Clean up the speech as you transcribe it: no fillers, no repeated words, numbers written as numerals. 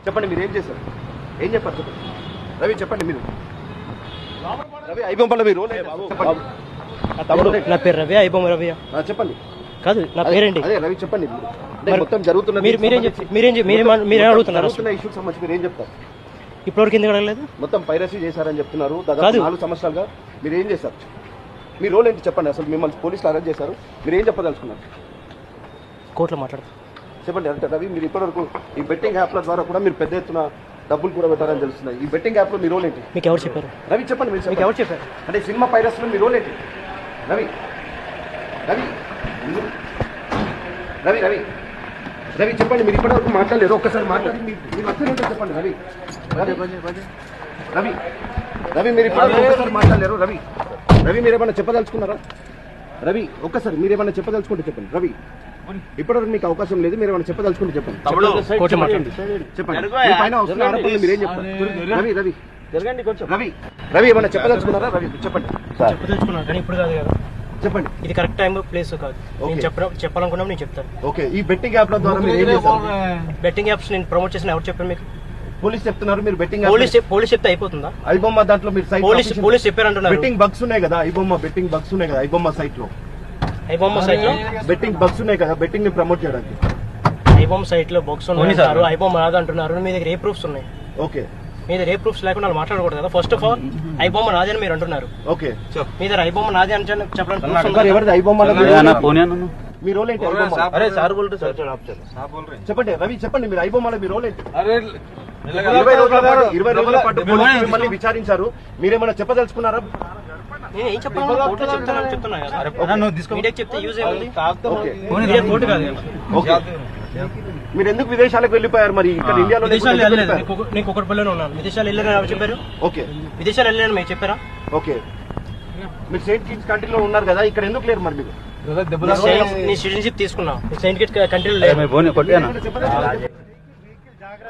చెప్పండి మీరు ఏం చేశారు, ఏం చెప్పారు చెప్పండి. రవి చెప్పండి మీరు. రవి ఐబొమ్మలో మీరు తమ్ముడు నా పేరు రవి, ఐబొమ్మ రవి. చెప్పండి. కాదు నా పేరేంటి? అదే రవి చెప్పండి. మొత్తం జరుగుతున్న మీరేం అడుగుతున్నారు? ఇష్యూకి సంబంధించి మీరు ఏం చెప్తారు? ఇప్పటివరకు ఎందుకు అడగలేదు? మొత్తం పైరసీ చేశారని చెప్తున్నారు. దాదాపు 4 సంవత్సరాలుగా మీరు ఏం చేశారు? మీ రోల్ ఏంటి చెప్పండి. అసలు మిమ్మల్ని పోలీసులు అరెస్ట్ చేశారు, మీరు ఏం చెప్పదలుచుకున్నారు? కోర్టులో మాట్లాడతారు చెప్పండి. అంటే రవి మీరు ఇప్పటివరకు ఈ బెట్టింగ్ యాప్ల ద్వారా కూడా మీరు పెద్ద ఎత్తున డబ్బులు కూడా పెట్టారని తెలుస్తున్నాయి. ఈ బెట్టింగ్ యాప్లో మీ రోల్ ఏంటి? మీకు ఎవరు చెప్పారు? రవి చెప్పండి. మీకు ఎవరు చెప్పారు? అంటే సినిమా పైరసీలో మీ రోల్ ఏంటి? రవి రవి రవి రవి రవి చెప్పండి. మీరు ఇప్పటివరకు మాట్లాడలేరు, ఒక్కసారి మాట్లాడి మీరు నచ్చలేదో చెప్పండి. రవి రవి రవి మీరు ఇప్పటివరకు ఒక్కసారి మాట్లాడలేరు. రవి రవి మీరేమన్నా చెప్పదలుచుకున్నారా? రవి ఒక్కసారి మీరేమన్నా చెప్పదలుచుకుంటే చెప్పండి. రవి ఇప్పటివరకు మీకు అవకాశం లేదు, మీరు ఏమైనా చెప్పదలుచుకుంటే చెప్పండి. చెప్పండి. మీ పైన వస్తున్న ఆరోపణలు మీరేం చెప్తారు? రవి రవి రవి రవి ఏమన్నా చెప్పదలుచుకున్నారా? రవి చెప్పండి. చెప్పదలుచుకున్నాను కానీ ఇప్పుడు కాదు కదా. చెప్పండి. ఇది కరెక్ట్ టైం ప్లేస్ కాదు. నేను చెప్పాలనుకున్నా నేను చెప్తాను. ఓకే. ఈ బెట్టింగ్ యాప్ల ద్వారా మీరు ఏం చేస్తారు? బెట్టింగ్ యాప్స్ నేను ప్రమోట్ చేసిన ఎవరు చెప్పారు మీకు? పోలీస్ చెప్తున్నారు. మీరు బెట్టింగ్ పోలీస్ చెప్తే అయిపోతుందా? ఐబొమ్మ దాంట్లో మీరు సైట్ పోలీస్ చెప్పారంటున్నారు. బెట్టింగ్ బగ్స్ ఉన్నాయి కదా, ఐబొమ్మ బెట్టింగ్ బగ్స్ ఉన్నాయి కదా, ఐబొమ్మ సైట్ లో బెట్టింగ్ బగ్స్ ఉన్నాయి కదా, బెట్టింగ్ ని ప్రమోట్ చేయడానికి. ఐబొమ్మ సైట్ లో బగ్స్ ఉన్నారు, ఐబొమ్మ రాదు అంటున్నారు. మీ దగ్గర ఏ ప్రూఫ్స్ ఉన్నాయి? ఓకే. మీ దగ్గర ఏ ప్రూఫ్స్ లేకుండా మాట్లాడకూడదు కదా. ఫస్ట్ ఆఫ్ ఆల్ ఐబొమ్మ నాది అని మీరు అంటున్నారు. ఓకే. మీ దగ్గర ఐబొమ్మ నాది అని చెప్పడానికి ఎవరిది ఐబొమ్మ? మీ రోల్ ఏంటి? చెప్పండి రవి చెప్పండి. మీరు ఐబొమ్మలో మీ రోల్ ఏంటి? 20 రోజుల పాటు మిమ్మల్ని విచారించారు, మీరేమైనా చెప్పదలుచుకున్నారా? నేను ఏం చెప్తున్నా చెప్తే యూజ్ ఏముంది? కోర్టు కాదు. మీరు ఎందుకు విదేశాలకు వెళ్ళిపోయారు? మరి ఇక్కడ ఇండియాలో నేను కుక్కడపల్లిలో ఉన్నాను. విదేశాలు వెళ్ళారని చెప్పారు. ఓకే. విదేశాలు వెళ్ళారని మీరు చెప్పారా? ఓకే. మీరు సెయింట్ కిట్స్ కంట్రీలో ఉన్నారు కదా, ఇక్కడ ఎందుకు లేరు మరి? మీరు సిటిజన్షిప్ తీసుకున్నా, సెయింట్ కిట్స్ కంట్రీలో లేదు.